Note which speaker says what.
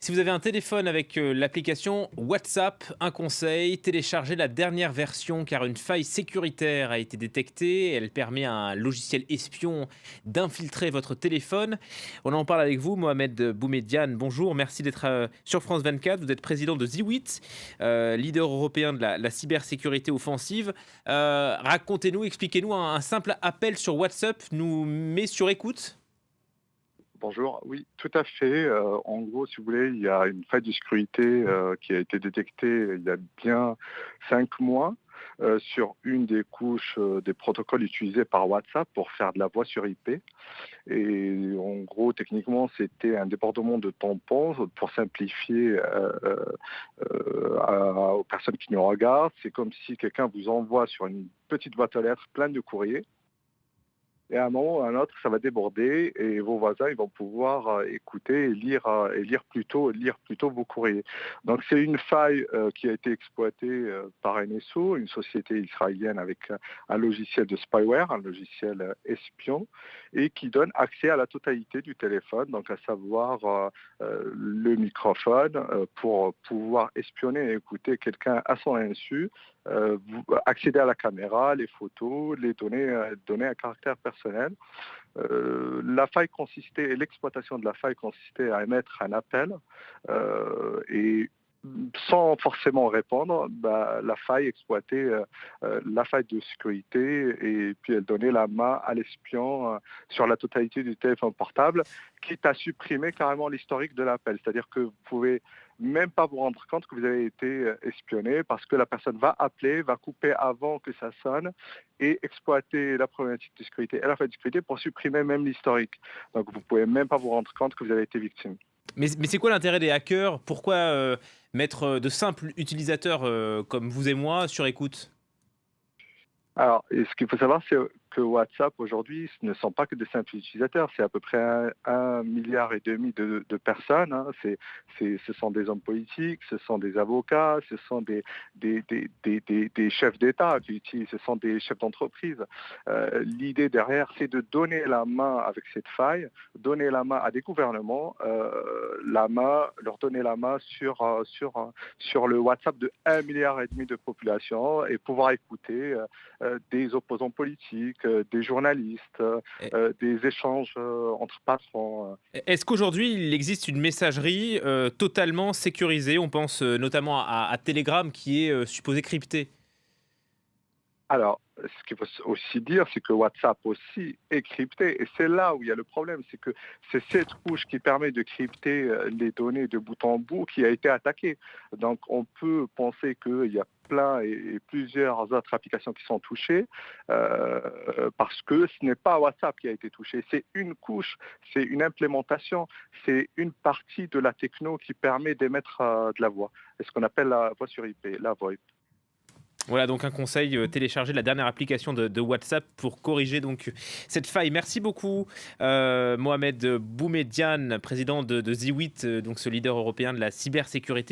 Speaker 1: Si vous avez un téléphone avec l'application WhatsApp, un conseil, téléchargez la dernière version car une faille sécuritaire a été détectée. Elle permet à un logiciel espion d'infiltrer votre téléphone. On en parle avec vous, Mohamed Boumediane. Bonjour, merci d'être sur France 24. Vous êtes président de Ziwit, leader européen de la cybersécurité offensive. Racontez-nous, expliquez-nous, un simple appel sur WhatsApp nous met sur écoute.
Speaker 2: Bonjour, oui, tout à fait. En gros, si vous voulez, il y a une faille de sécurité qui a été détectée il y a bien 5 mois sur une des couches des protocoles utilisés par WhatsApp pour faire de la voix sur IP. Et en gros, techniquement, c'était un débordement de tampons pour simplifier aux personnes qui nous regardent. C'est comme si quelqu'un vous envoie sur une petite boîte aux lettres pleine de courriers. Et à un moment ou à un autre, ça va déborder et vos voisins ils vont pouvoir écouter lire plutôt vos courriers. Donc c'est une faille qui a été exploitée par NSO, une société israélienne avec un logiciel de spyware, un logiciel espion, et qui donne accès à la totalité du téléphone, donc à savoir le microphone pour pouvoir espionner et écouter quelqu'un à son insu, accéder à la caméra, les photos, les données à caractère personnel. L'exploitation de la faille consistait à émettre un appel et sans forcément répondre, la faille exploitait la faille de sécurité et puis elle donnait la main à l'espion sur la totalité du téléphone portable, quitte à supprimer carrément l'historique de l'appel. C'est-à-dire que vous pouvez même pas vous rendre compte que vous avez été espionné parce que la personne va appeler, va couper avant que ça sonne et exploiter la problématique de sécurité et la faille de sécurité pour supprimer même l'historique. Donc vous pouvez même pas vous rendre compte que vous avez été victime.
Speaker 1: Mais c'est quoi l'intérêt des hackers? Pourquoi mettre de simples utilisateurs comme vous et moi sur écoute?
Speaker 2: Alors, et ce qu'il faut savoir, c'est que WhatsApp aujourd'hui, ce ne sont pas que des simples utilisateurs, c'est à peu près un milliard et demi de personnes, hein. Ce sont des hommes politiques, ce sont des avocats, ce sont des chefs d'État qui utilisent, ce sont des chefs d'entreprise. L'idée derrière, c'est de donner la main avec cette faille, donner la main à des gouvernements, leur donner la main sur le WhatsApp de 1,5 milliard de population et pouvoir écouter des opposants politiques, des journalistes, des échanges entre patrons.
Speaker 1: Est-ce qu'aujourd'hui, il existe une messagerie totalement sécurisée? On pense notamment à Telegram qui est supposé crypté.
Speaker 2: Alors, ce qu'il faut aussi dire, c'est que WhatsApp aussi est crypté. Et c'est là où il y a le problème, c'est que c'est cette couche qui permet de crypter les données de bout en bout qui a été attaquée. Donc, on peut penser qu'il y a plein et plusieurs autres applications qui sont touchées parce que ce n'est pas WhatsApp qui a été touché. C'est une couche, c'est une implémentation, c'est une partie de la techno qui permet d'émettre de la voix. C'est ce qu'on appelle la voix sur IP, la VoIP.
Speaker 1: Voilà donc un conseil, télécharger la dernière application de WhatsApp pour corriger donc cette faille. Merci beaucoup Mohamed Boumediane, président de Ziwit, donc ce leader européen de la cybersécurité.